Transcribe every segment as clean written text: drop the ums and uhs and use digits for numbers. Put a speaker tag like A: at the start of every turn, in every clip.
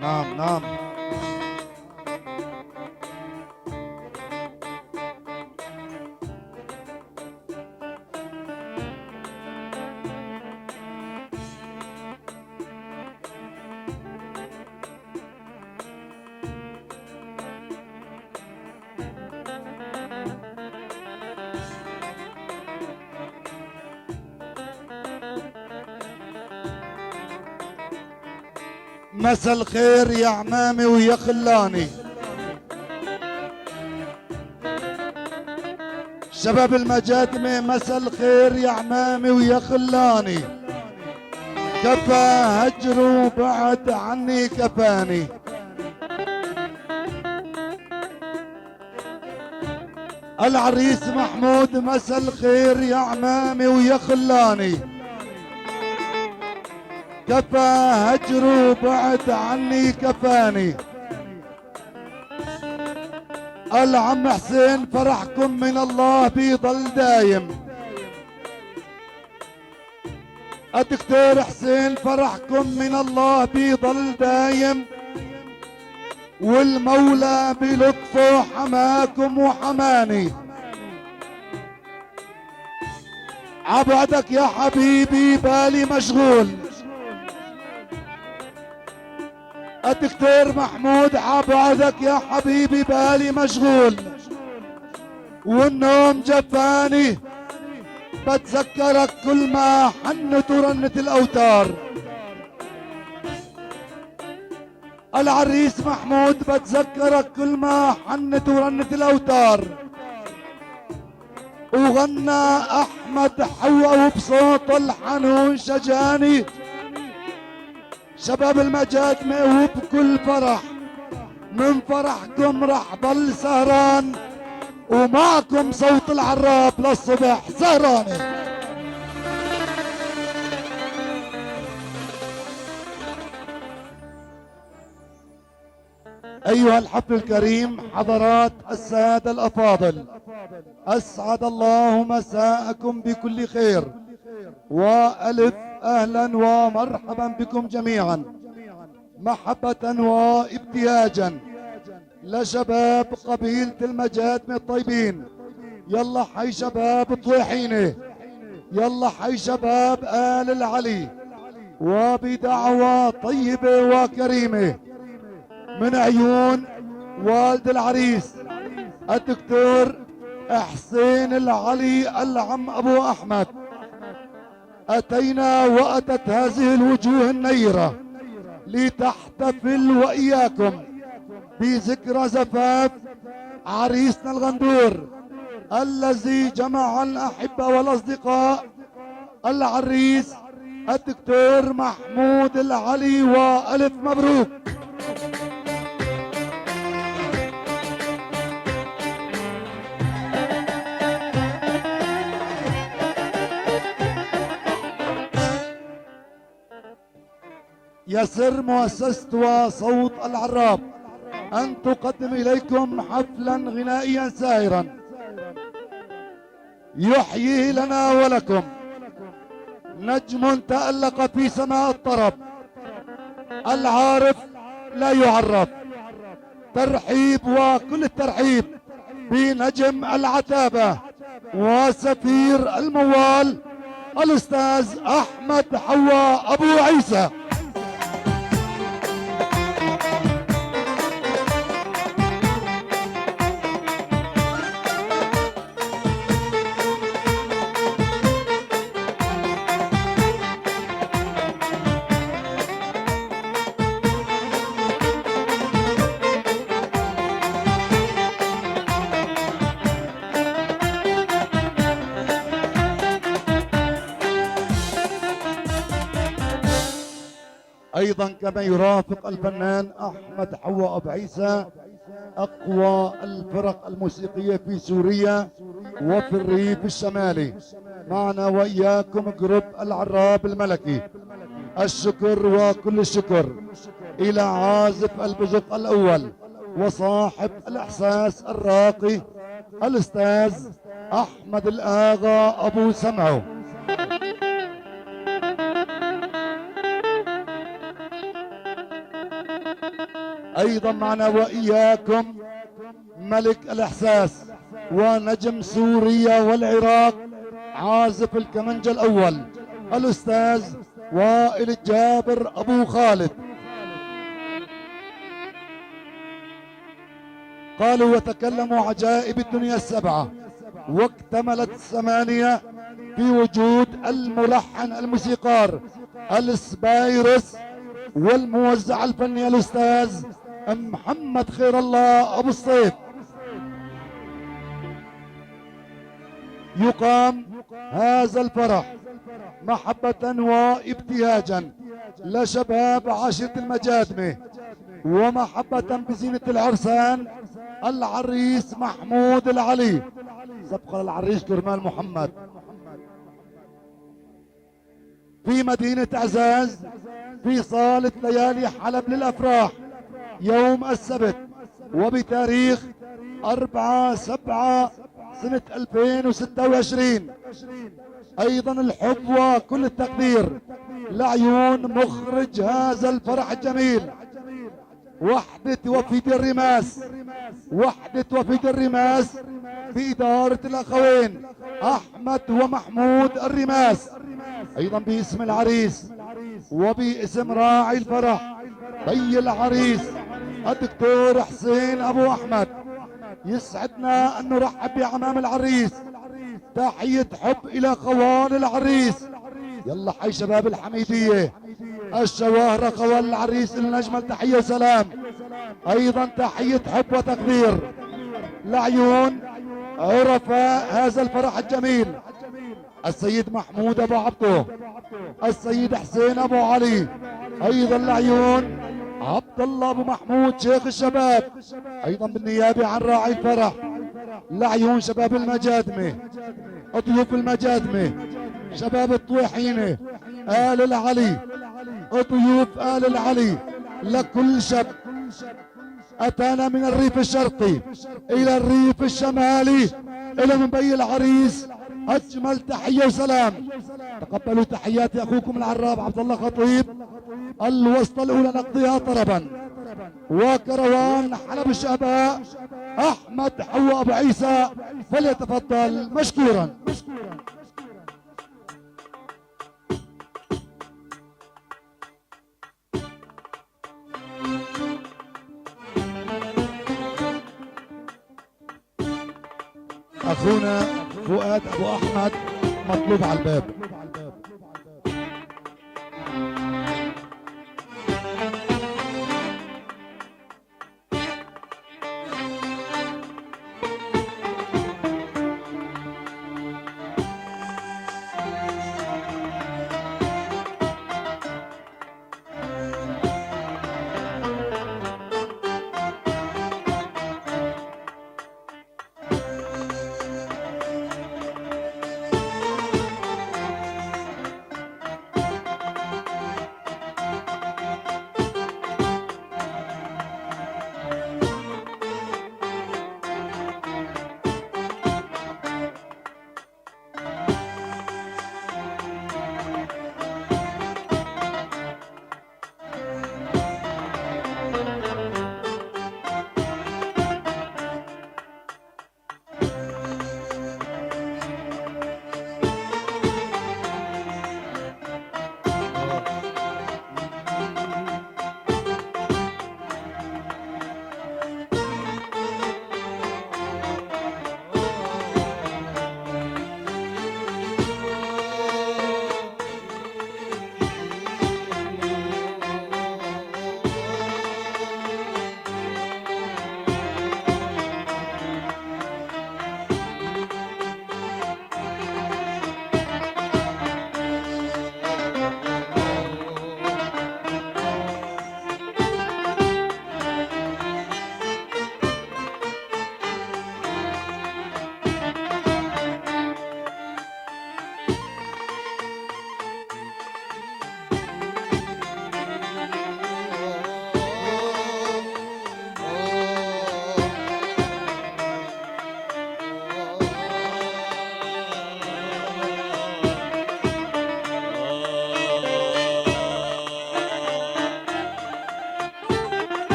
A: نعم نعم. مسا الخير يا عمامي ويا خلاني، شباب المجادمة مسا الخير يا عمامي ويا خلاني، كفى هجر وبعد عني كفاني. العريس محمود مسا الخير يا عمامي ويا خلاني، كفى هجر وبعد عني كفاني. العم حسين فرحكم من الله بيضل دايم، الدكتور حسين فرحكم من الله بيضل دايم، والمولى بلطفه حماكم وحماني. عبعدك يا حبيبي بالي مشغول، الدكتور محمود عبعدك يا حبيبي بالي مشغول، والنوم جفاني بتذكرك كل ما حنت ورنت الاوتار. العريس محمود بتذكرك كل ما حنت ورنت الاوتار، وغنى احمد حوا وبصوت الحنون شجاني. شباب المجادمة وبكل فرح من فرحكم رح ضل سهران، ومعكم صوت العراب للصبح سهراني. أيها الحفل الكريم، حضرات السادة الأفاضل، أسعد الله مساءكم بكل خير، وألف أهلا ومرحبا بكم جميعا، محبة وابتهاجا لشباب قبيلة المجادمة الطيبين. يلا حي شباب طويحينه، يلا حي شباب آل العلي، وبدعوة طيبة وكريمة من عيون والد العريس الدكتور حسين العلي العم أبو أحمد، أتينا وأتت هذه الوجوه النيرة لتحتفل وإياكم بذكرى زفاف عريسنا الغندور الذي جمع الأحبة والأصدقاء، العريس الدكتور محمود العلي، وألف مبروك. يسر مؤسسة وصوت العراب أن تقدم إليكم حفلا غنائيا ساهرا يحيي لنا ولكم نجم تألق في سماء الطرب، العارف لا يعرف. ترحيب وكل الترحيب بنجم العتابة وسفير الموال الأستاذ أحمد حوا أبو عيسى. ايضا كما يرافق الفنان احمد حوا ابو عيسى اقوى الفرق الموسيقيه في سوريا وفي الريف الشمالي. معنا واياكم جروب العراب الملكي. الشكر وكل الشكر الى عازف البزق الاول وصاحب الاحساس الراقي الاستاذ احمد الاغا ابو سمعه. ايضا معنا واياكم ملك الاحساس ونجم سوريا والعراق عازف الكمنجة الاول الاستاذ وائل الجابر ابو خالد. قالوا وتكلموا عجائب الدنيا السبعة واكتملت الثمانية في وجود الملحن الموسيقار السبايرس والموزع الفني الأستاذ محمد خير الله أبو الصيف. يقام هذا الفرح محبة وابتهاجا لشباب عاشرة المجادمة ومحبة بزينة العرسان العريس محمود العلي. سبق للعريس كرمال محمد في مدينة عزاز في صالة ليالي حلب للأفراح يوم السبت وبتاريخ 4/7 سنة 2026. أيضا الحب وكل التقدير لعيون مخرج هذا الفرح الجميل وحدة وفيد الرماس، وحدة وفيد الرماس في إدارة الأخوين أحمد ومحمود الرماس. أيضا باسم العريس وباسم راعي الفرح طي العريس الدكتور حسين أبو أحمد، يسعدنا أن نرحب بعمام العريس. تحية حب إلى خوان العريس. يلا حي شباب الحميدية الشواهرة خوان العريس النجمة تحية وسلام. أيضا تحية حب وتقدير لعيون عرفاء هذا الفرح الجميل السيد محمود أبو عبده، السيد حسين أبو علي، أيضا لعيون عبد الله أبو محمود شيخ الشباب. أيضا بالنيابة عن راعي الفرح لعيون شباب المجادمة، ضيوف المجادمة، شباب الطويحينة، آل العلي، ضيوف آل العلي، لكل شاب أتانا من الريف الشرقي إلى الريف الشمالي إلى منبي العريس أجمل تحية وسلام. تقبلوا تحيات أخوكم العراب عبد الله خطيب. الوسطى الأولى نقضيها طربا وكروان حلب الشهباء أحمد حوا أبو عيسى فليتفضل مشكورا. أخونا فؤاد أبو أحمد مطلوب على الباب.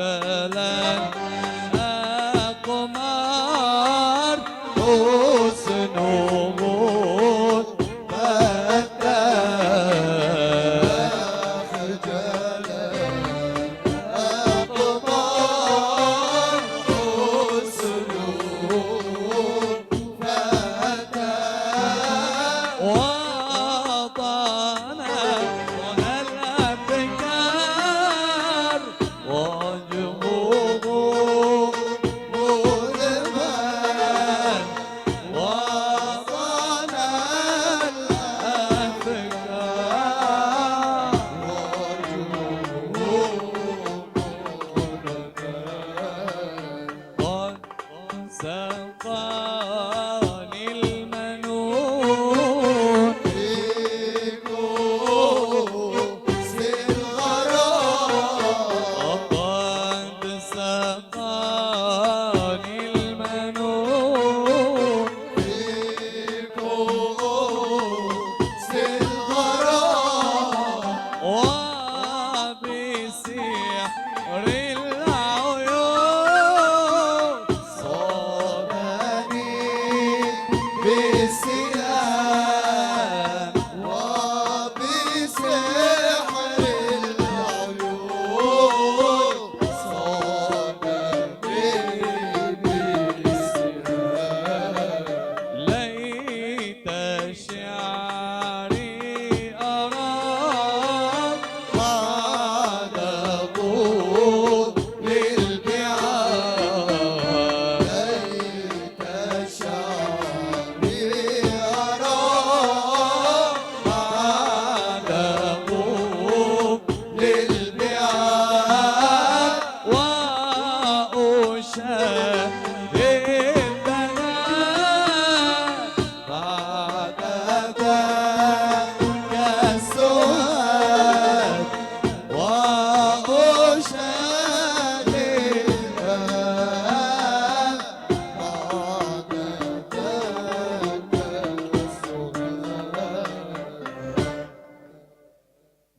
B: خجلا أقمار حسنه سقاني المنون بكؤوس الغرام قد سقاني المنون بكؤوس الغرام وبسحر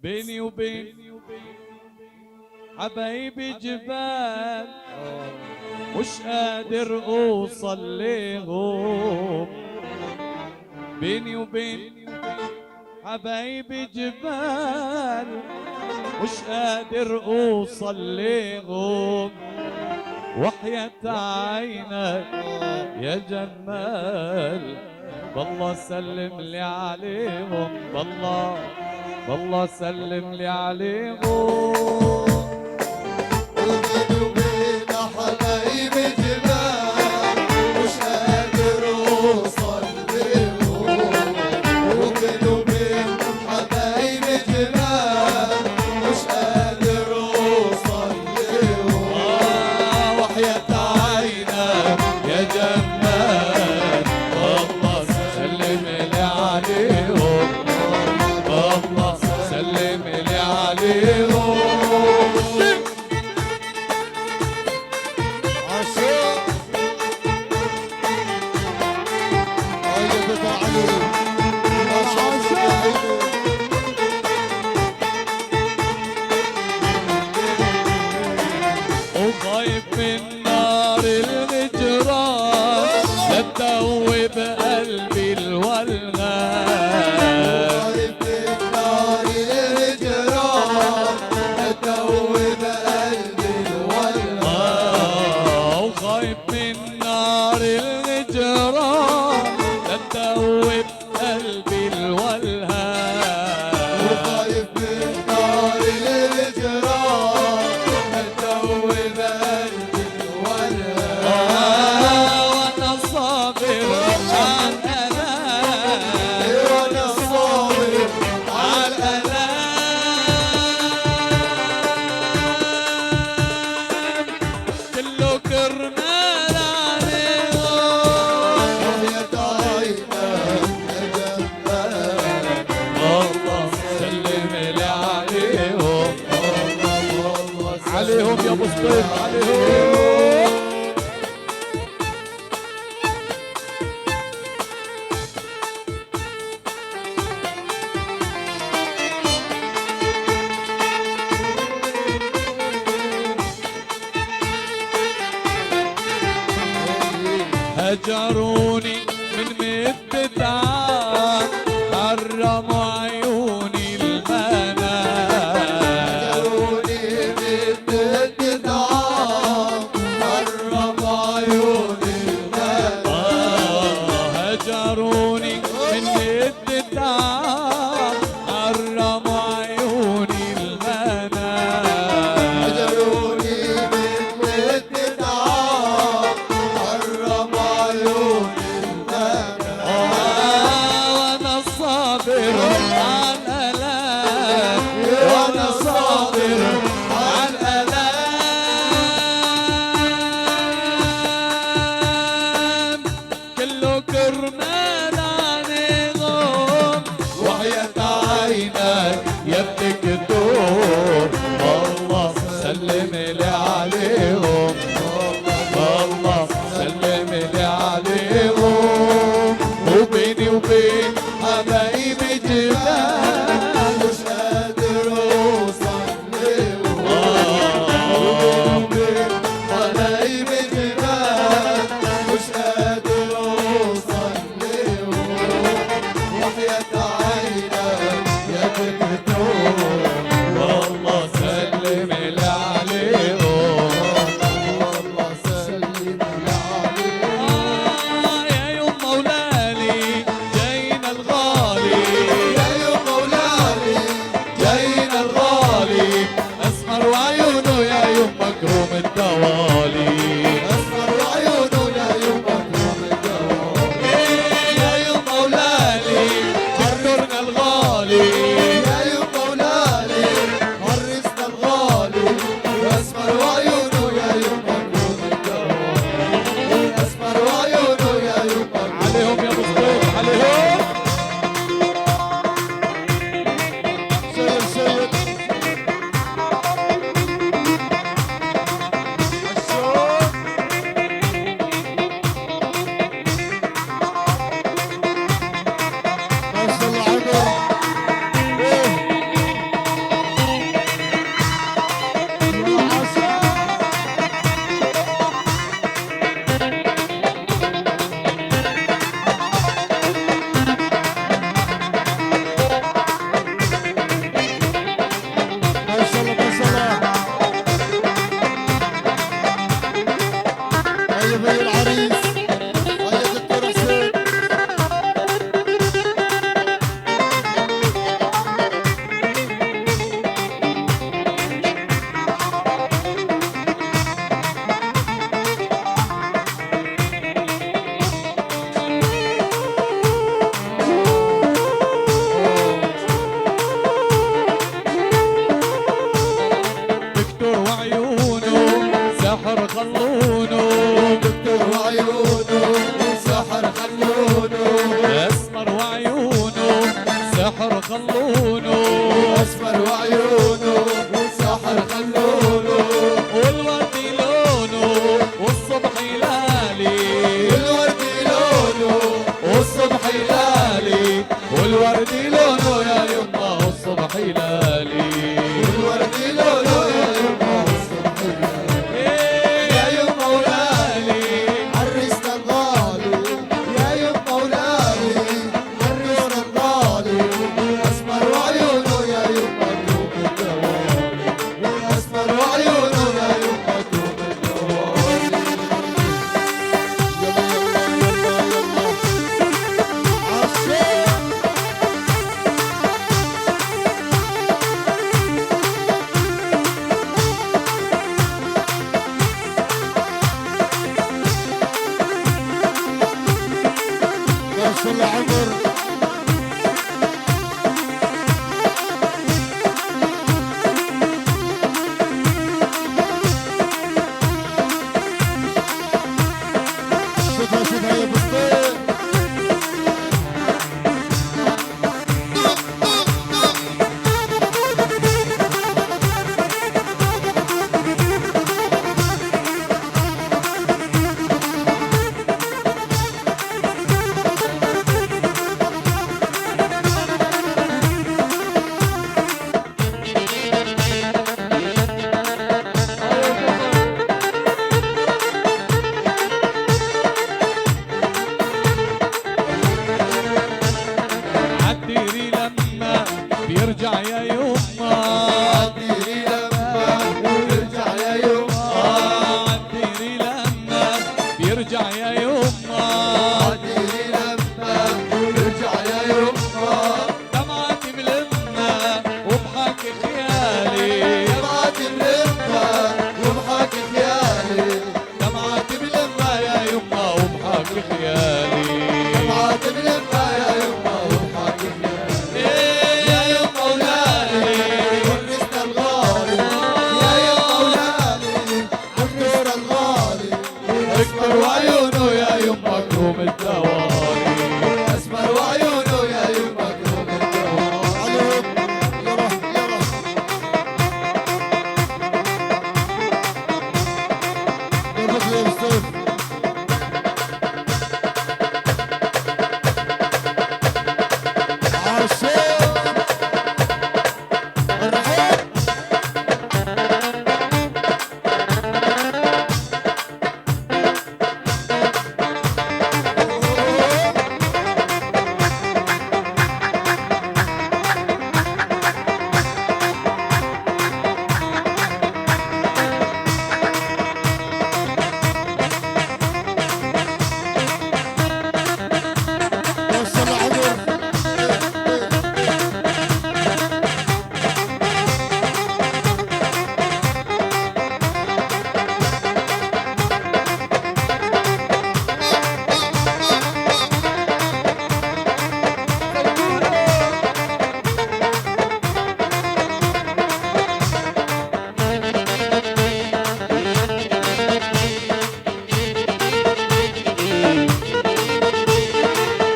B: بيني وبين حبايبي جبال مش قادر اوصل ليهم. بيني وبين حبايبي جبال مش قادر اوصل ليهم. وحياة عينك يا جمال بالله سلم لي عليهم. بالله سلم لي عليهم.
C: وبيني وبين حبايبي جبال مش قادر اوصل لهم. وبيني وبين حبايبي جبال مش قادر اوصل لهم.
B: وحياة عينك يا جمال بالله سلم لي عليهم. بالله سلم لي عليهم. وخايف من نار الهجران تدوب قلبي الولغان.
C: وخايف من نار الهجران تدوب قلبي الولغان.
B: وخايف من نار الهجران تدوب قلبي الولهان.
C: وخايف من نار الهجران تدوب قلبي الولغان.
B: وانا صابر على الالام.
C: وانا صابر
B: على الالام كله كرمال عليهم.
C: وحياة عينك يا جمال
B: الله سلم لي عليهم. عليهم يا ابو سطيف عليهم. هجروني من مدة عام حرموا عيوني المنام
C: هجروني بالمدة عام حرم عيوني المنام
B: هجروني من مدة عام حرموا عيوني المنام
C: هجروني بالمدة عام حرم عيوني المنام
B: وانا صابر على الالام
C: وانا صابر
B: على الالام كله كرمال عنيهم وحياة عينك يا ابنك الدور والله سلم لي عليهم والله سلم لي عليهم وبيني وبين حبايبي جبال
C: مش قادر اوصل لهم وبين حبايبي جبال مش قادر اوصل لهم وحياة عينك يا دكتور
B: والله سلم لي عليهم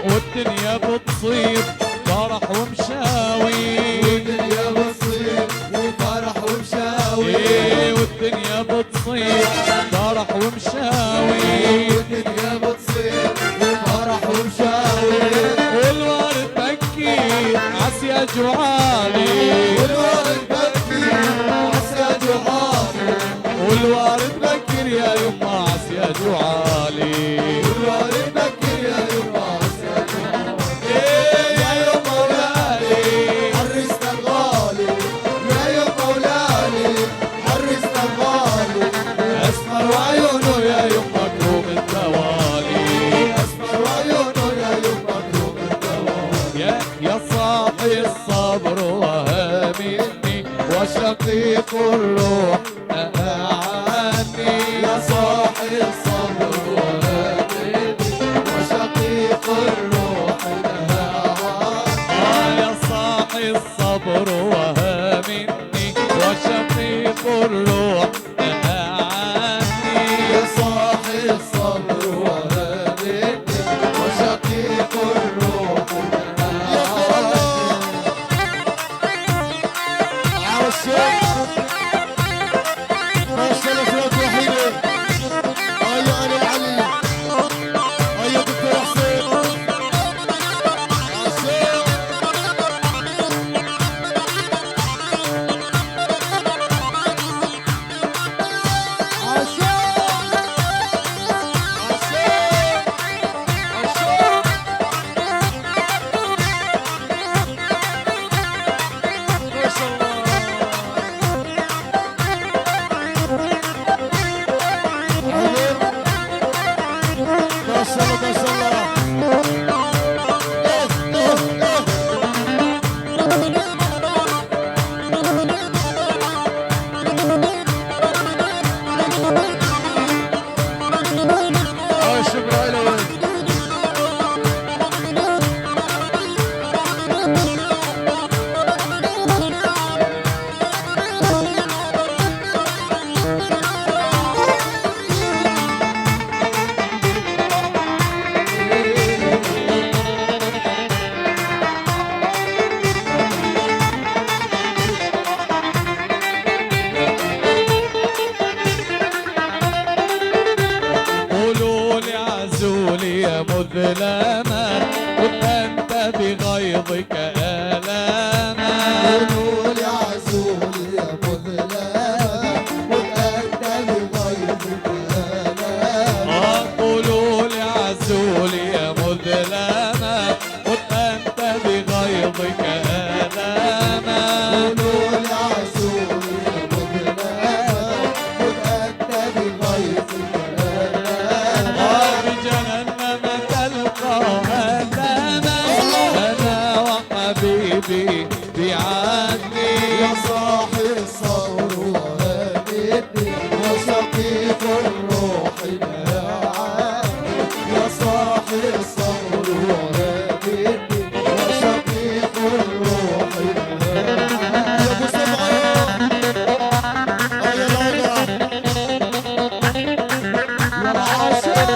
B: والدنيا بتصير فرح ومشاوي،
C: والدنيا بتصير وفرح ومشاوي،
B: والدنيا بتصير فرح ومشاوي،
C: والدنيا بتصير وفرح ومشاوي،
B: والورد بكي عسيا جوعالي،
C: والورد بكي عسى جوعالي،
B: والورد بكر يا يما عسيا جوعالي،
C: والورد بكي يا يما عسى جوعالي،
B: يا يما ولالي
C: عرسنا الغالي يا يما ولالي، عرسنا الغالي
B: اسمر وعيونه يا يما كروم التوالي،
C: اسمر وعيونه يا يما كروم الدوالي،
B: يا صاحي الصبر وهامني وشقيق الروح أعني،
C: يا صاحي الصبر وهامني وشقيق الروح لها،
B: يا صاحي الصبر وهامني وشقيق الروح أعني،
C: يا صاحي الصبر وهامني وشقيق الروح لها،
B: قولوا لي عزولي يا مظلمة وأنت بغيظك آلاما،
C: قولوا لي عزولي يا مظلمة وتأتى بغيظك آلاما،
B: قولوا لي عزولي يا مظلمة وأنت بغيظك آلاما،
C: قولوا لي عزولي يا مظلمة وتأتى بغيظك آلاما،
B: بجهنم تلقى آلاما، أنا وحبيبي بعدني،
C: يا صاحي الصبر وهامني وشقيق الروح لها، يا صاحي الصبر وهامني وشقيق الروح لها، يا ابو سمعان يا راجع يا العاشق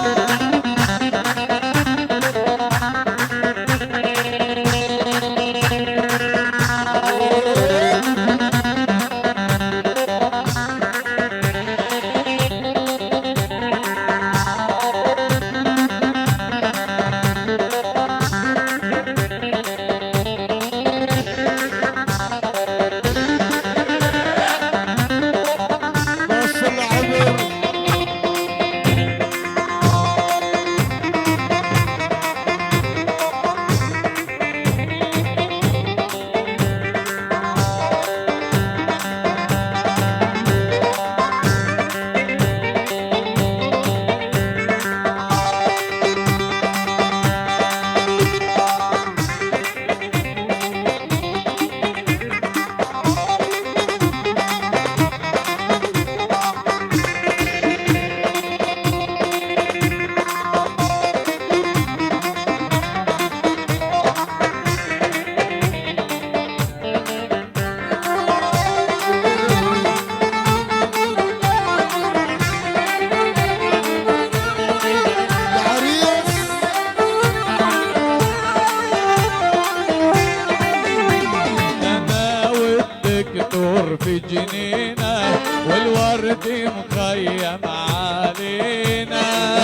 B: علينا.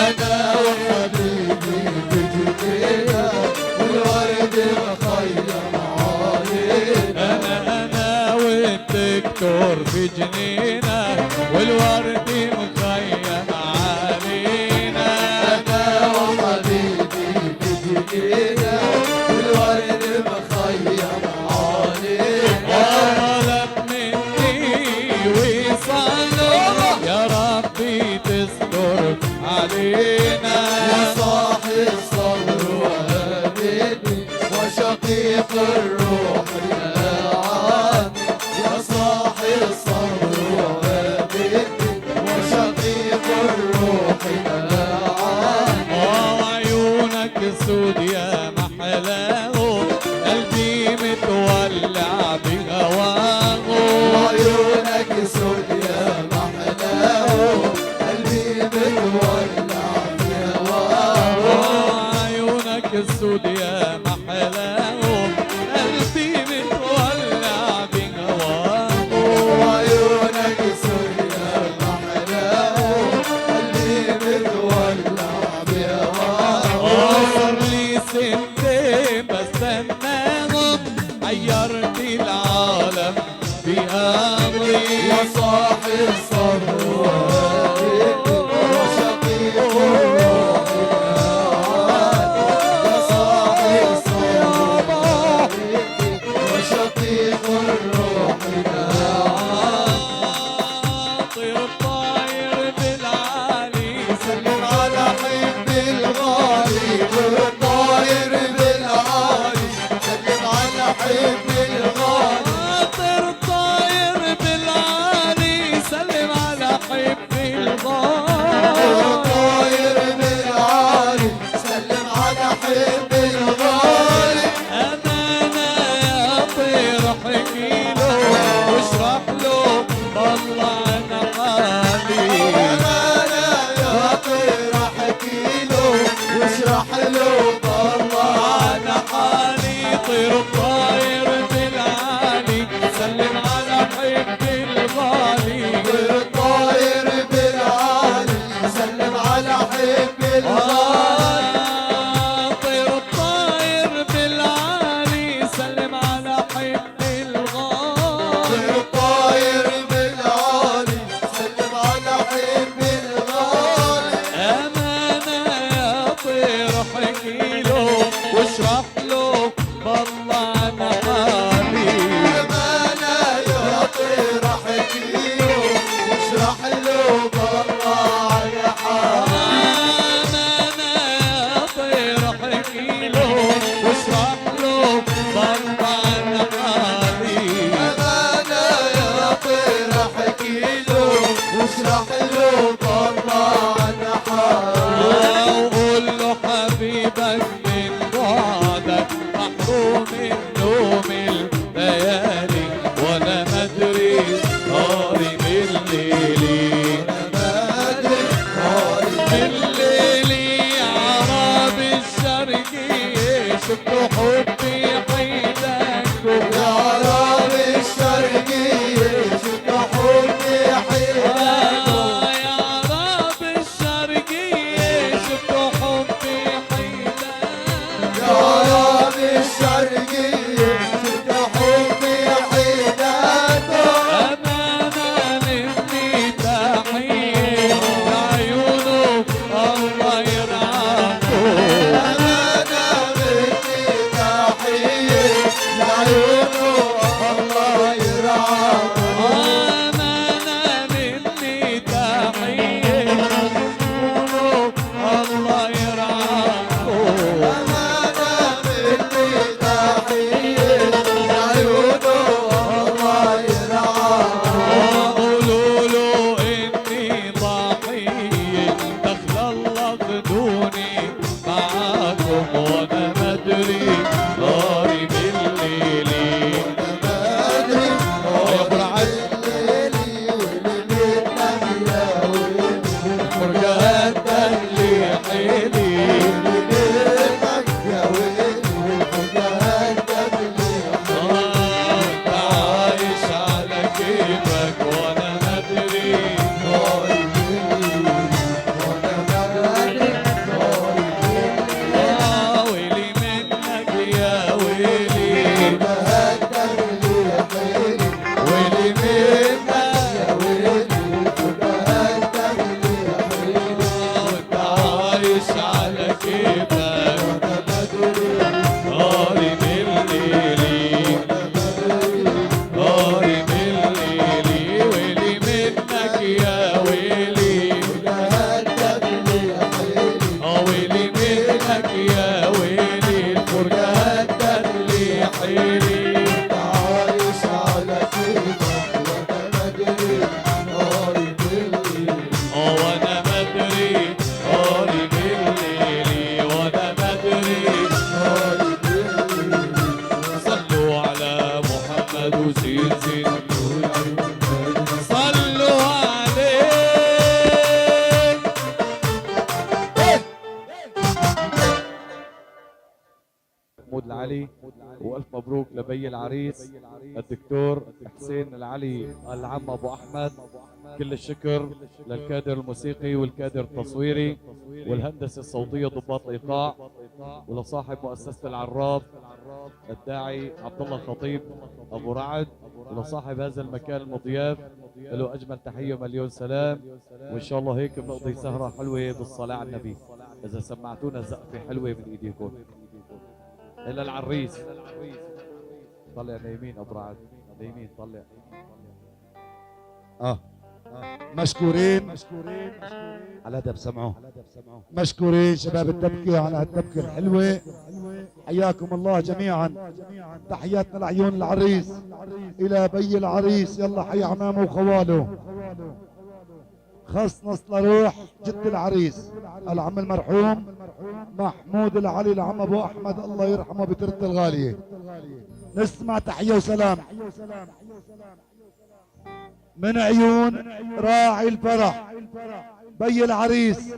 C: أنا وحبيبي في جنينة والورد مخيم علينا.
B: أنا والدكتور في جنينة والورد مخيم علينا.
C: أنا وحبيبي في جنينة والورد مخيم علينا.
B: طلب مني وصلوا يا ربي تستر علينا.
C: يا صاحي الصبر وهدني وشقيق الروح يا عمي. يا صاحي الصبر وهدني وشقيق الروح يا عمي.
B: عيونك سود يا محلاه قلبي متولع بهواه.
C: وعيونك سود يا محلاه قلبي متولع في هواه.
B: عيونك السود يا محلاه قلبي متولع بهواه.
C: وعيونك سود يا محلاه قلبي متولع بهواه.
B: صار لي سنتين بستناهم حيرت العالم بأمري.
C: يا صاحي الصبر وهدني وشقيق الروح يا عمي. يا صاحي الصبر وهدني وشقيق الروح يا عمي.
B: طير طاير بالعالي
C: سلم على حبي الغالي والطاير بالعالي. سلم على حبي الغالي.
B: طير طاير بالعالي سلم على حبي الغالي.
C: الطاير بالعالي سلم على حبي الغالي.
B: أمانة يا طير احكيله واشرح له طلع عن حالي.
C: أمانة يا طير احكيله واشرح له طلع
B: عن حالي. طير طاير بالعالي سلم على حبي الغالي.
C: الطاير بالعالي سلم على حبي الغالي.
B: طير الطاير بالعالي سلم على حبي الغالي.
C: الطاير بالعالي سلم على حبي الغالي.
B: أمانة يا طير احكيله واشرح له طلع عن حالي.
C: أمانة يا طير احكيله واشرح له طلع على حالي.
B: أمانة يا طير احكيله واشرح له طلع عن حالي.
C: أمانة يا طير احكيله واشرح له طلع على حالي.
B: وقول له حبيبك من بعدك محروم من نوم الليالي وانا ما ادري ناري من ليلي.
C: ما أدري ناري
B: من ليلي عرب الشرقية شفت حبي حيدك
C: يا عرب الشرقية شفت حبي حيلك.
B: يا عرب الشرقية شفت حبي حيدك.
C: يا عرب الشرقية شفت حبي حيلك.
B: أمانة مني تحية لعيونه الله يرعاكم.
C: أمانة مني تحية لعيونه الله يرعاك.
B: أمانة مني تحية لعيونه الله يرعاكم.
C: أمانة مني تحية لعيونه الله يرعاك.
B: قولوا له إني ضحية دخل الله خدوني معاكم وانا ما ادري ناري بالليل.
C: ما أدري
B: يا أبو العز.
C: الليلي والليل نملة
B: العلي. والف مبروك لبي العريس الدكتور حسين العلي العم ابو احمد. كل الشكر للكادر الموسيقي والكادر التصويري والهندسه الصوتيه ضباط الايقاع، ولصاحب مؤسسه العراب الداعي عبد الله الخطيب ابو رعد، ولصاحب هذا المكان المضياف له اجمل تحيه مليون سلام. وان شاء الله هيك بنقضي سهره حلوه بالصلاه على النبي. اذا سمعتونا زقفه حلوه من ايديكم الى العريس. طلع ليمين ابو رعد، ليمين طلع.
A: مشكورين على دب سمعوا. مشكورين شباب الدبكة على هالدبكة الحلوة. حياكم الله جميعا. تحياتنا لعيون العريس إلى بي العريس. يلا حي عمامه وخواله. خص نص لروح جد العريس العم المرحوم محمود العلي العم ابو احمد الله يرحمه بترة الغالية. نسمع تحية وسلام من عيون راعي الفرح بي العريس.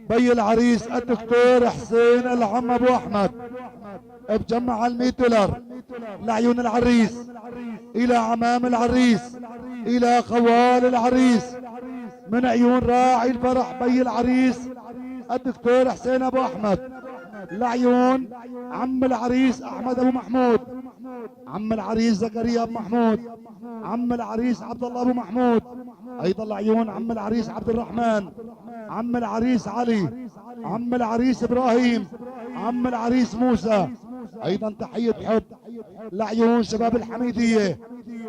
A: بي العريس الدكتور حسين العم ابو احمد بجمع $100 لعيون العريس الى عمام العريس الى خوال العريس. من عيون راعي الفرح بي العريس الدكتور حسين ابو احمد لعيون عم العريس احمد ابو محمود، عم العريس زكريا ابو محمود، عم العريس عبد الله ابو محمود، ايضا لعيون عم العريس عبد الرحمن، عم العريس علي، عم العريس ابراهيم، عم العريس موسى. ايضا تحية حب لعيون شباب الحميدية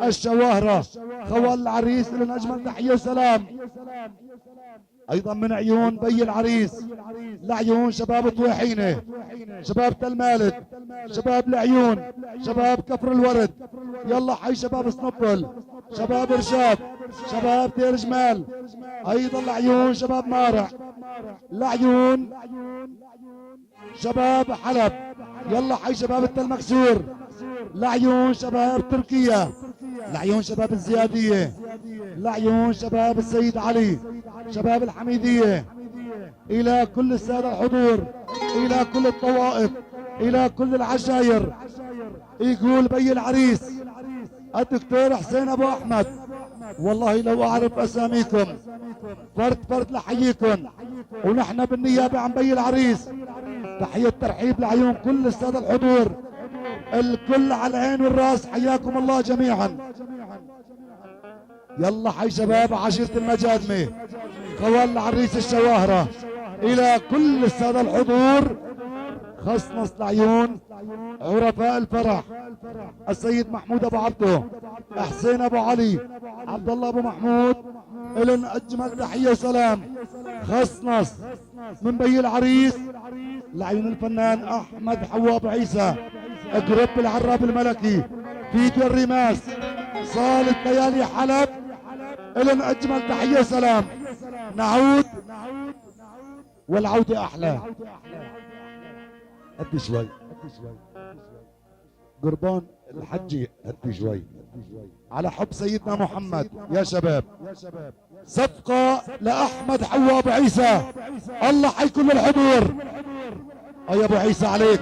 A: الشواهرة خوال العريس لهم اجمل تحية وسلام. ايضا من عيون بي العريس لعيون شباب طويحينة، شباب تل مالك، شباب العيون، شباب كفر الورد. يلا حي شباب سنبل، شباب رشاد، شباب دير جمال. ايضا لعيون شباب مارع، لعيون شباب حلب. يلا حي شباب التل مكسور، لعيون شباب تركيا، لعيون شباب الزيادية، لعيون شباب السيد علي، شباب الحميدية. الى كل السادة الحضور، الى كل الطوائف، الى كل العشاير. يقول بي العريس الدكتور حسين ابو احمد والله لو اعرف اساميكم فرد فرد لحييكم. ونحن بالنيابة عن بي العريس تحية ترحيب لعيون كل السادة الحضور، الكل على العين والراس. حياكم الله جميعا. يلا حي شباب عشيرة المجادمة خوال العريس الشواهرة. الى كل السادة الحضور خص نص العيون عرفاء الفرح السيد محمود ابو عبده، حسين ابو علي، عبد الله ابو محمود. الن اجمل تحية وسلام. خص نص من بي العريس لعيون الفنان احمد حواب عيسى، جروب العراب الملكي، فيديو الرماس، صالة ليالي حلب. الن اجمل تحية وسلام. نعود والعودة احلى. هدي شوي قربان الحجي، هدي شوي على حب سيدنا محمد يا شباب. صفقة لأحمد حواب عيسى. الله حي كل الحضور. يا ابو عيسى عليك.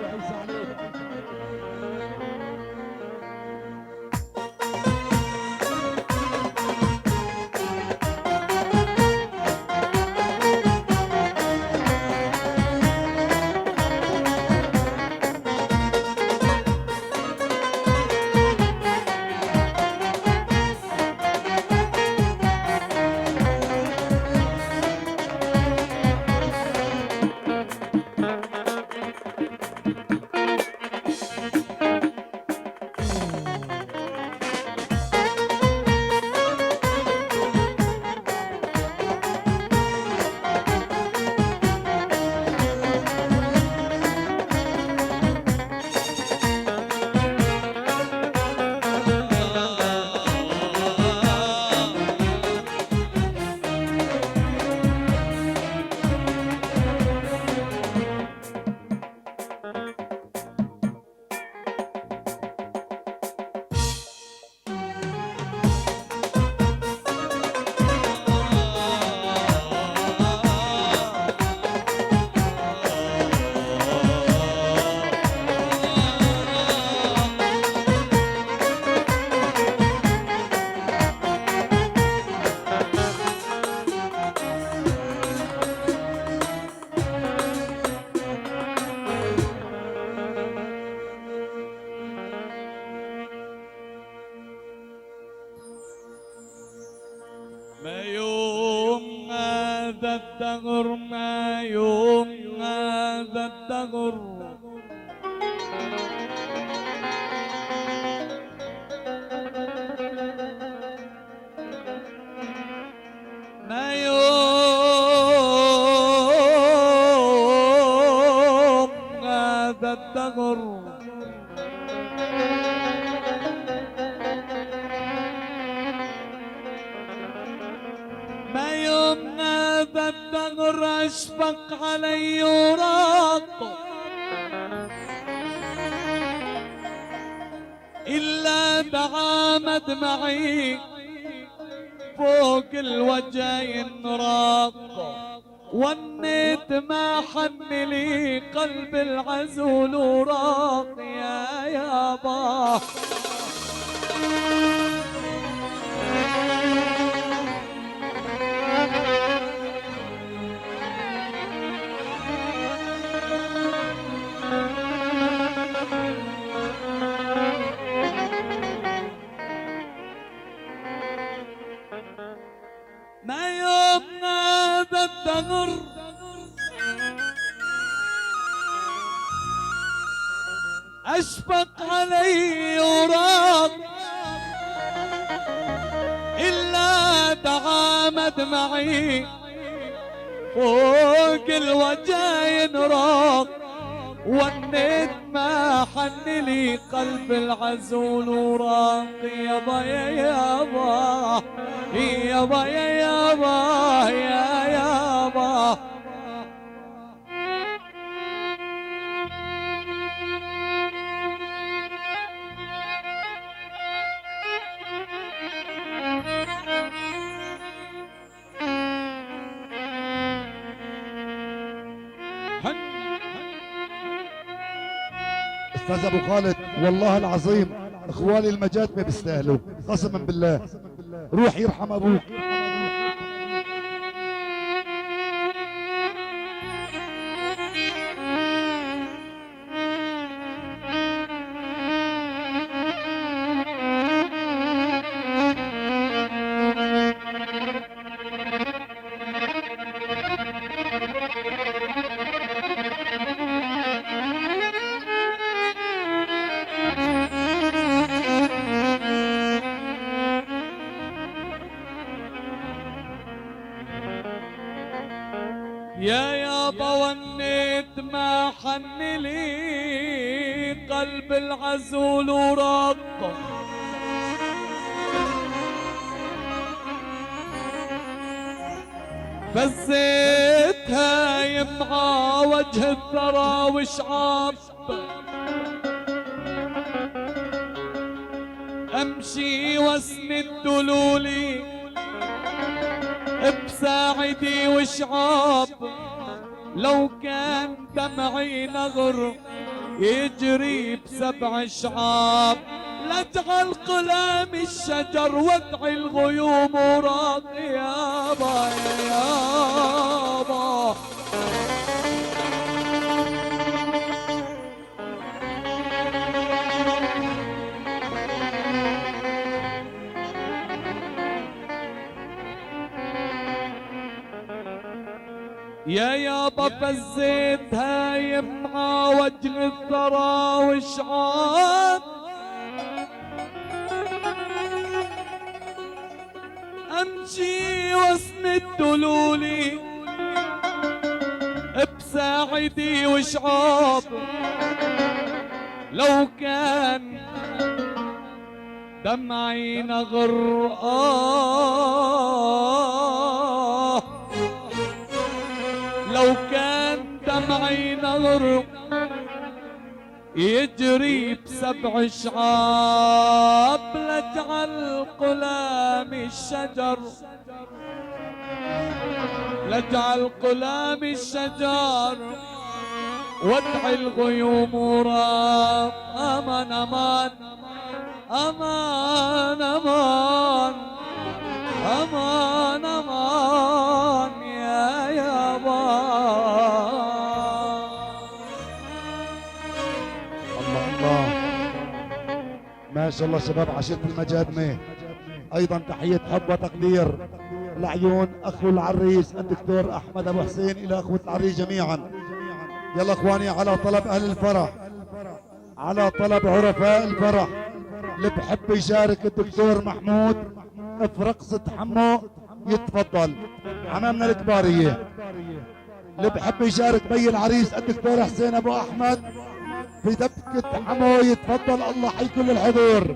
B: هذا الدهر ما يوم هذا الدهر ما يوم هذا الدهر ما يوم هذا الدهر أشفق علي وراق إلا تعامد معي فوق الوجه ينراق ونيت ما حن لي قلب العزول وراق يا يابا ما يوم هذا الدهر أشفق علي وراق إلا تعامد معي فوق الوجه ينراق ونيت ما حن لي قلب العزول وراق يابا يا يابا يابا يا يابا يا يابا
A: استاذ ابو خالد والله العظيم اخواني المجات ما بيستاهلوا قسما بالله. روح يرحم ابوك.
B: يا يابا ونيت ما حن لي قلب العزول وراق فزيتها يمعى وجه الثرى وشعاب امشي واسند دلولي بساعدي وشعاب لو كان دمعي نغر يجري بسبع شعاب لاجعل قلام الشجر وادعي الغيوم وراق يابا يا يابا يا يابا فزيتها يمعى وجه الثرى وشعاب امشي واسند دلولي بساعدي وشعاب لو كان دمعي نغر لو كان دمعي نغر يجري بسبع شعاب لاجعل قلام الشجر لاجعل قلام الشجر وادعي الغيوم وراق امان امان امان امان امان امان يا يابا
A: الله الله ما شاء الله شباب عشيرة المجادمة. ايضا تحية حب وتقدير العيون اخو العريس الدكتور احمد ابو حسين الى اخوة العريس جميعا. يلا اخواني على طلب اهل الفرح، على طلب عرفاء الفرح، اللي بحب يشارك الدكتور محمود في رقصة حمو يتفضل. عمامنا الكبارية اللي بحب يشارك بي العريس الدكتور حسين ابو احمد في دبكة حمو يتفضل. الله حي كل الحضور.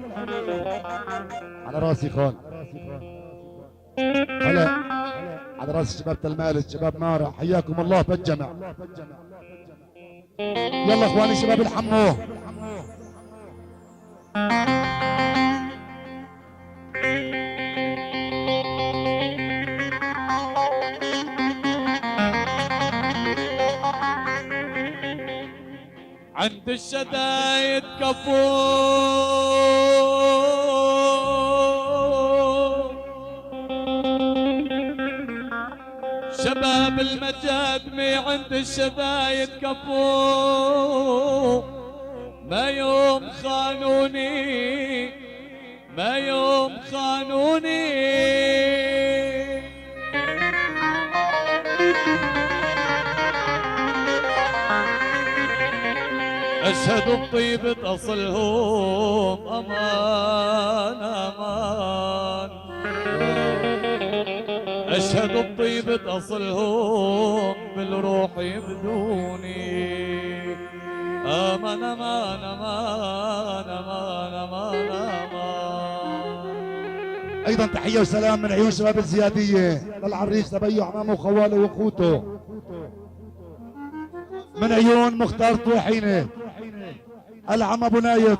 A: على راسي خال، هلا على راس الشباب تلمالج، شباب مارع، حياكم الله بالجمع. يلا اخواني شباب الحمو.
B: عند الشدايد كفو شباب المجادمي، عند الشدايد كفو ما يوم خانوني، ما يوم خانوني. أشهد بطيبة أصلهم أمان أمان، أشهد بطيبة أصلهم بالروح يبدوني. أمان أمان أمان أمان أمان أمان.
A: ايضا تحية وسلام من عيون شباب الزيادية للعريس تبيع عمامه وخواله واخوته، من عيون مختار طوحينه العم ابو نايف،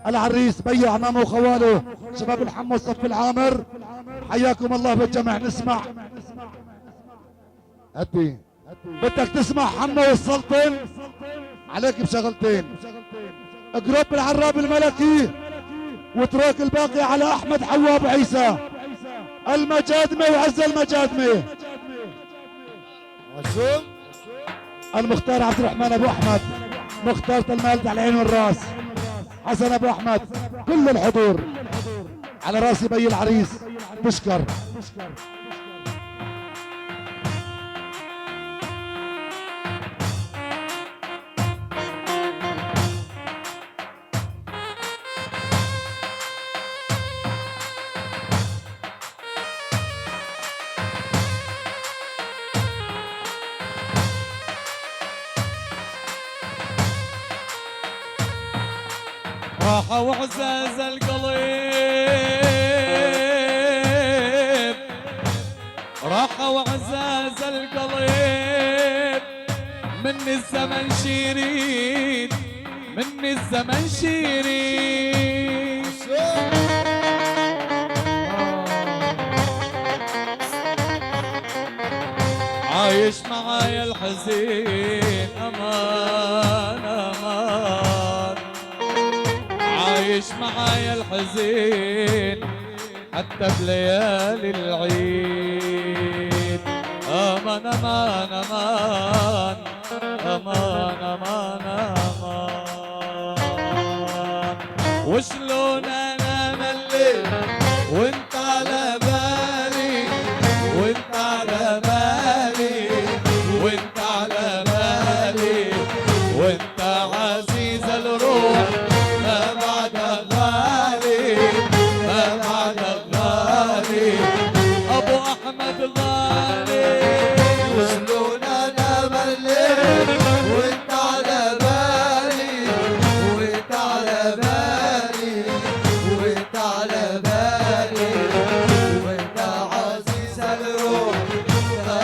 A: العريس بيع عمامه وخواله، شباب الحمو الصف العامر، حياكم الله بالجمع. نسمع هدي بدك تسمع حمو والسلطن، عليك بشغلتين، جروب العراب الملكي واترك الباقي على احمد حواب عيسى المجادمه وعز المجادمه. المختار عبد الرحمن ابو احمد، مختار تلمالد على العين والراس، حسن ابو احمد، كل الحضور. على راسي بي العريس بشكر.
B: راحة وعزاز القلب، راحة وعزاز القلب، من الزمن شيرين، من الزمن شيرين. عايش معايا الحزين أمان أمان، عايش معايا الحزين حتى بليالي العيد. أمان أمان أمان أمان أمان أمان. وشلون أنا مليت وانت على بالي، وانت على بالي، وانت على بالي، وانت عزيز الروح ما بعدك غالي، ما بعدك غالي، ابو احمد غالي.
C: وشلون انا مليت وانت على بالي، وانت على بالي، وانت على بالي، وانت عزيز الروح ما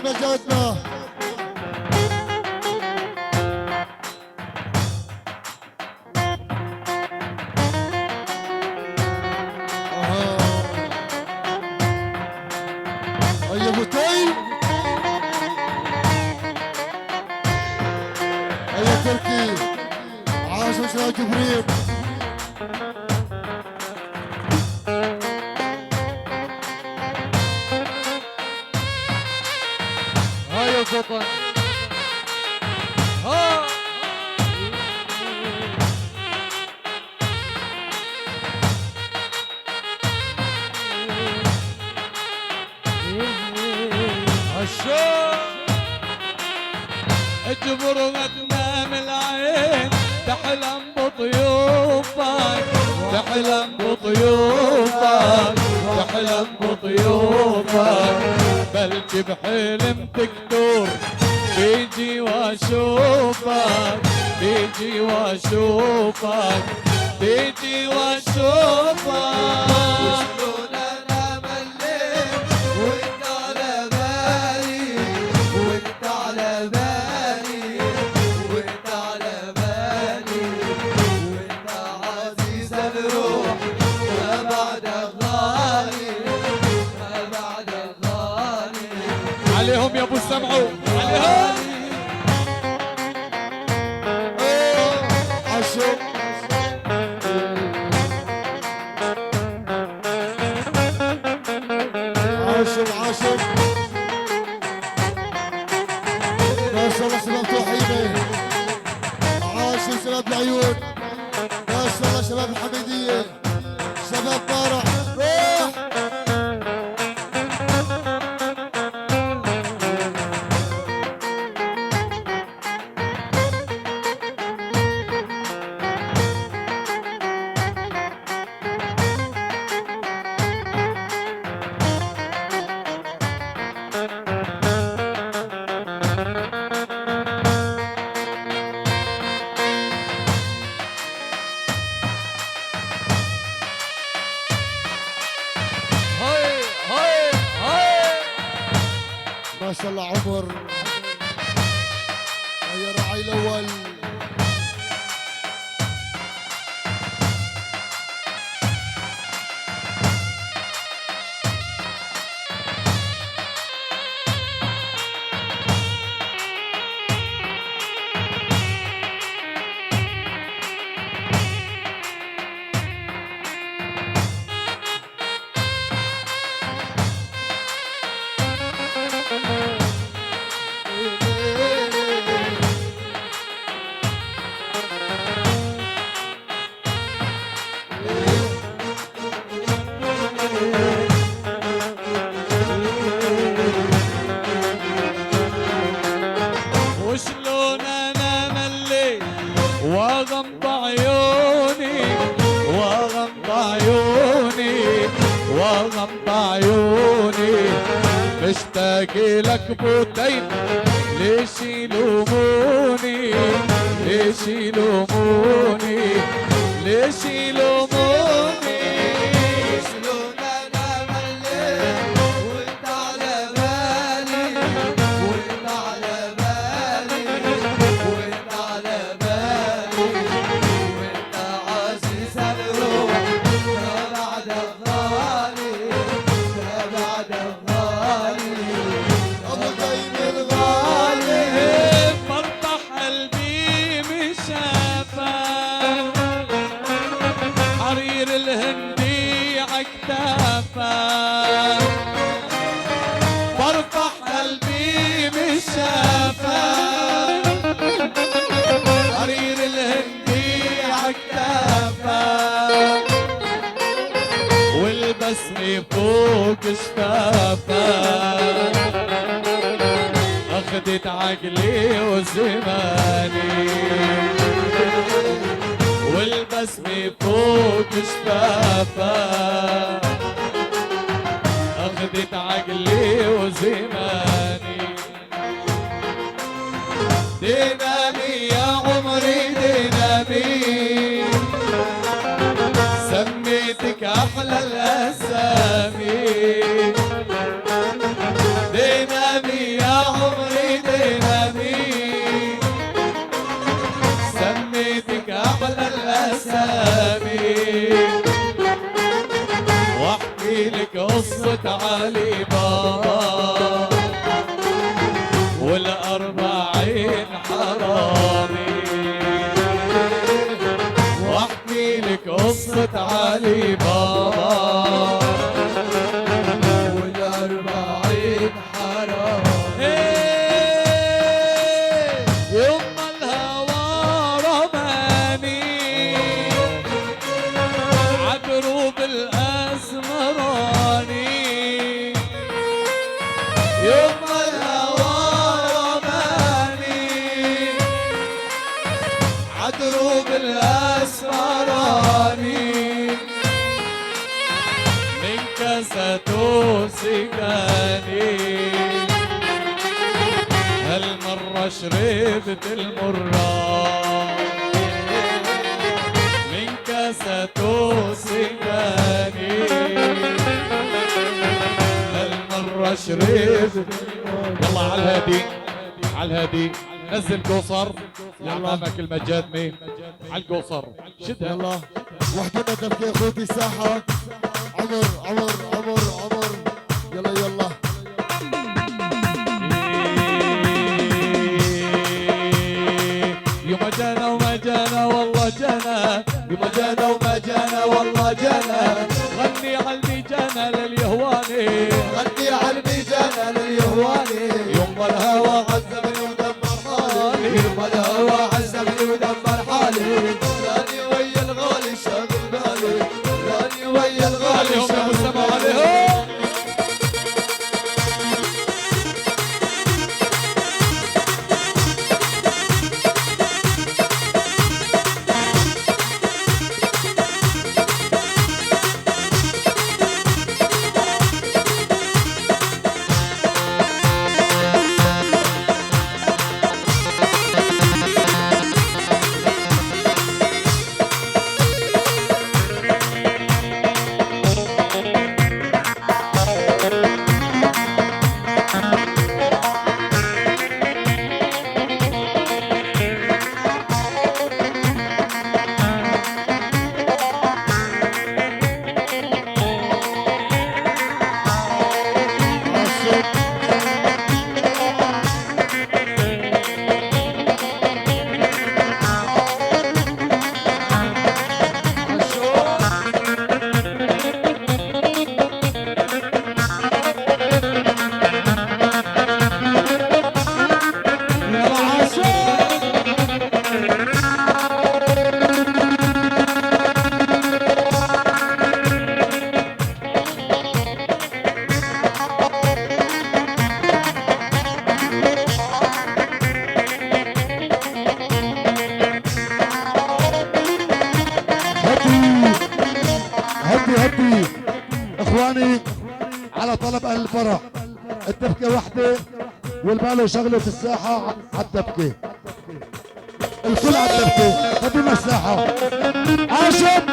C: مجدنا. هيا ابو طيب، هيا تركي، عاش وشراء جبريل.
B: هاي الوطن ها الشوق اجبر وتنام العين، تحلم بطيوفك، تحلم بطيوفك، تحلم بطيوفك، بلكي بحلم تكتور، بيجي واشوفك، بيجي واشوفك، بيجي واشوفك.
C: وشلون انا مليت وانت على بالي، وانت على بالي، وانت على بالي، وانت عزيز الروح، ما بعدك غالي، ما بعدك غالي.
B: عليهم يا ابو السمعو، عليهم.
C: عاشق عاشق عاشق، ما شاء الله شباب توحيدي، عاشق شباب العيون، ما شاء الله شباب الحميدية، شباب طارق روح. ما شاء الله عمر، هيا الرعي الاول.
B: وشلون انا مليت واغمض عيوني، واغمض عيوني، واغمض عيوني، مشتاق لك بوتين، ليش يلوموني، ليش يلوموني، ليش يلوموني.
C: شلون انا مليت وانت على بالي، وانت على بالي، وانت على بالي، وانت عزيز الروح، ما بعدك غالي، ما بعدك غالي، ابو طيب الغالي.
B: فرح قلبي مشافك، حرير الهندي عكتافك، فرح قلبي مشافك، حرير الهندي عكتافك، والبسمة فوق شفافك، اخدت عقلي وزماني، والبسمة فوق شفافك، اخدت عقلي وزماني. دينامي يا عمري دينامي، سميتك احلى الاسامي، دينامي يا واحكي لك قصة علي بابا والأربعين حرامي، واحكي لك قصة علي بابا والأربعين حرامي. يوم الهوى رماني عدروب الأسمراني، يوم الهوى رماني عدروب الأسمراني، من كاسته سقاني، هالمرة شربت المرة، من كاسته سقاني، هالمرة شربت. يلا على الهادي، على الهادي نزل قوصر لأمامك المجادمي، على القوصر شدها.
C: يلا وحدنا تبكي اخوتي ساحة. عمر عمر عمر عمر يلا يلا.
B: يوم جانا وما جانا والله جانا، يوم جانا وما جانا والله جانا، غني على الميجانا لليهواني،
C: غني على الميجانا لليهواني،
B: يوم الهوى
C: عذبني ودمر حالي، يوم الهوى عذبني ودمر حالي، راني ويا الغالي شاغل بالي، راني ويا الغالي
B: عليهم يا
C: شاغل
B: مسلم
C: بالي.
B: عليهم.
A: هدي اخواني على طلب اهل الفرح، الدبكه وحده والبالو شغله في الساحه على الدبكه، الكل على الدبكه. خدينا الساحه عاشق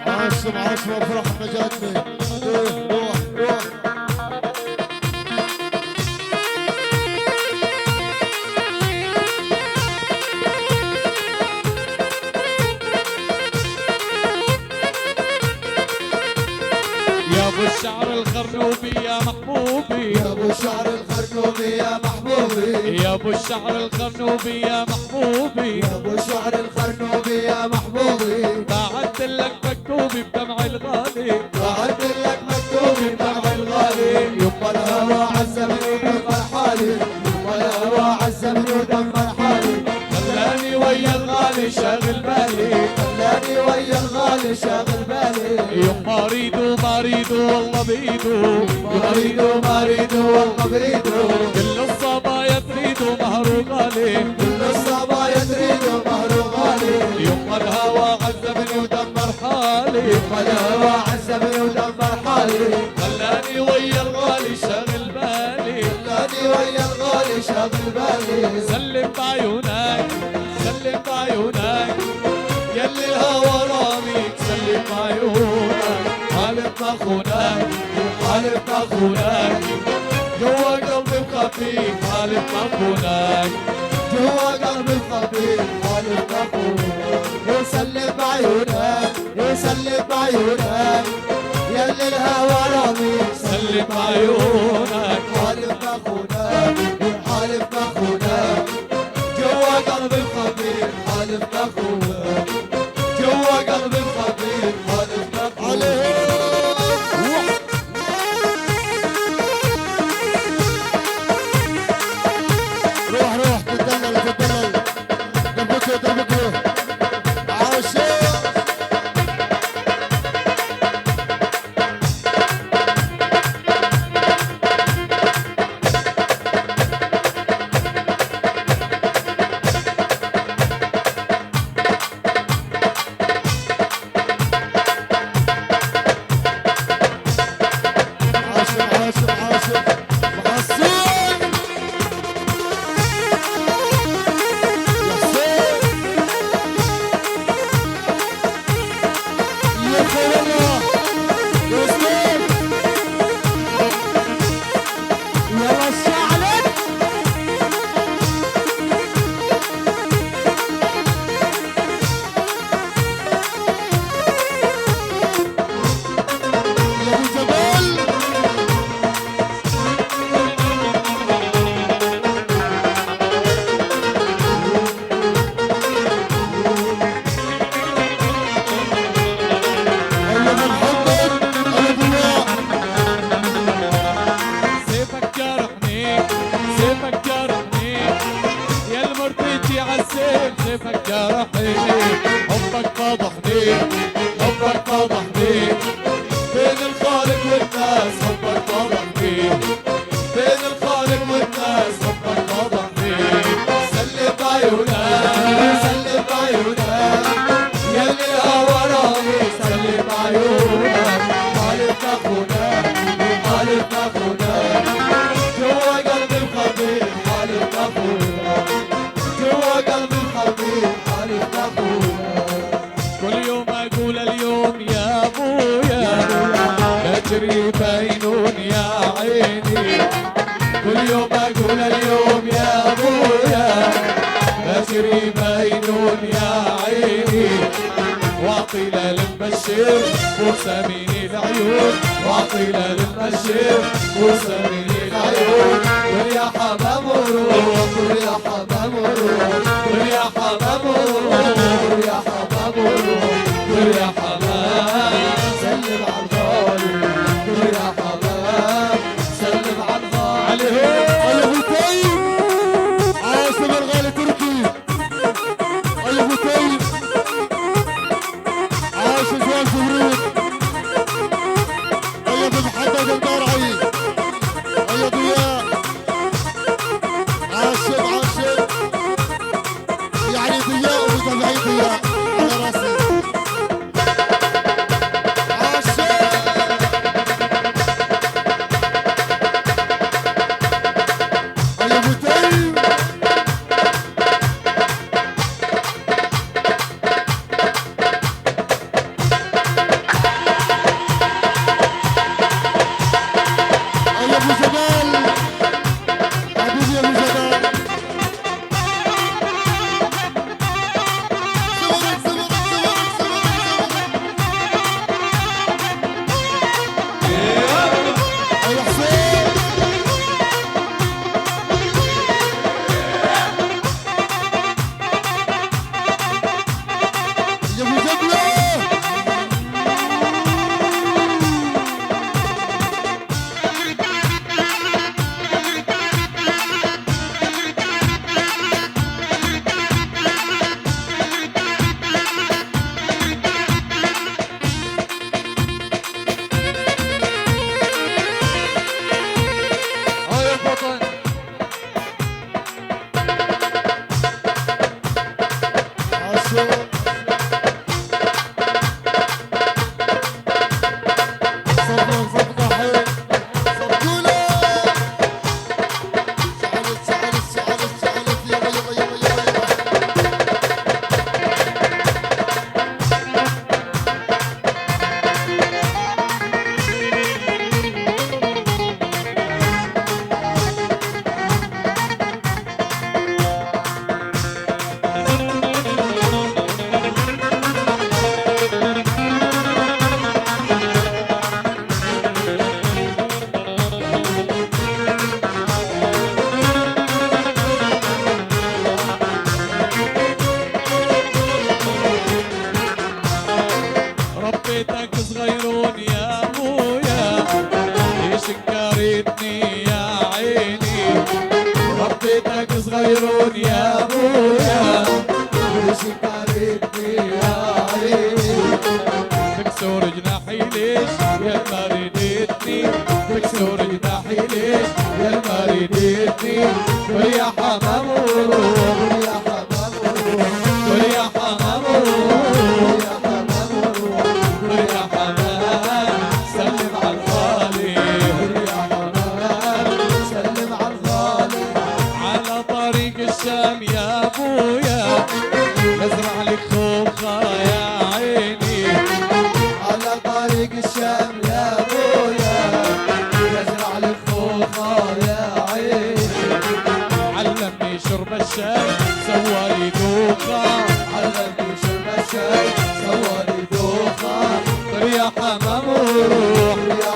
C: عاصم وفرح مجادني. روح روح
B: يا ابو الشعر الخرنوبي يا محبوبي،
C: يا ابو شعر الخرنوبي يا محبوبي،
B: يا ابو الشعر الخرنوبي يا محبوبي،
C: يا ابو شعر الخرنوبي يا محبوبي،
B: بعد لك مكتوب بدمع الغالي،
C: بعد لك مكتوب بدمع الغالي، يما الهوى عذبني ودمر حالي، يما الهوى عذبني ودمر حالي،
B: خلاني ويا الغالي شاغل بالي،
C: خلاني ويا الغالي شاغل بالي،
B: يما ريدو ما ريدو والله بيدو،
C: ما ريدو ما ريدو والله بريدو،
B: كل الصبايا تريدو مهرو غالي،
C: كل الصبايا تريدو مهرو غالي،
B: يما الهوى عذبني ودمر حالي،
C: يما الهوى عذبني ودمر حالي،
B: خلاني ويا الغالي شاغل بالي،
C: خلاني ويا الغالي شاغل بالي،
B: سلم بعيونك سلم بعيونك يلي الهوى راميك، سلم بعيونك حالفنا خونك حالفنا خونك، جوا قلبي مخبي حالفنا خونك،
C: جوا قلبي الخبير حالفنا خونك، يسلم بعيونك يسلم بعيونك، يلي الهوى راميك
B: سلم بعيونك
C: حالفنا خونك حالفنا خونك، جوا قلبي الخبير حالفنا خونك، جوا قلبي الخبير حالفنا خونك. روح روح تدلل تدلل دبكوا دبكوا عاشق عاشق عاشق عاشق محسون يا حسين يا خير الله يا حسين يلا الشعلك يا ابو جبال يا ابو محمد يا ابو الله
B: سيفك جرحني سيفك جرحني يا المرتجي عالسيف سيفك جرحني، حبك فضحني حبك فضحني، بين الخالق والناس حبك فضحني، بين الخالق والناس حبك فضحني، سلم عيونك سلم عيونك يلي الهوى راميك، سلم عيونك حالفنا خونك حالفنا خونك، جوا قلبي الخبير حالفنا خونك، جوا قلبي الخبير حالفنا خونك، كل يوم اقول اليوم يا ابويا تجري بينون يا عيني، كل يوم اقول اليوم يا ابويا تجري بينون يا عيني، واعطي للمبشر بوسه من العيون، واعطي للمبشر بوسه من العيون، قل يا حمام روح قل يا حمام روح قل يا حمام روح قل يا حمام روح قل يا حمام سلم على الغالي، قل يا حمام سلم على الغالي.
C: يا ابو طيب عاصم الغالي تركي، يا ابو طيب عاش زواج مبروك، يا ابو محمد القرعي، يا ضياء عاشق عاشق يعني
B: ربيتك صغيرون يا ابويا ليش انكرتني يا عيني ربيتك صغيرون يا ابويا
C: ليش انكرتني يا عيني
B: تكسر جناحي ليش يا ما رديتني تكسر جناحي ليش يا ما رديتني ويا حمام وروح
C: يا حمام وروح
B: ويا حمام وروح
C: يا حمام وروح
B: ويا حمام سلم على الخالي
C: يا حمام سلم على الغالي
B: على طريق الشام يا ابويا نزرع لك خوخة يا عيني
C: على طريق الشام يا ابويا نزرع لك خوخة يا عيني
B: علمني شرب الشاي سوالي دوخة
C: علمني شرب الشاي سوالي دوخة
B: طير يا حمام وروح
C: يا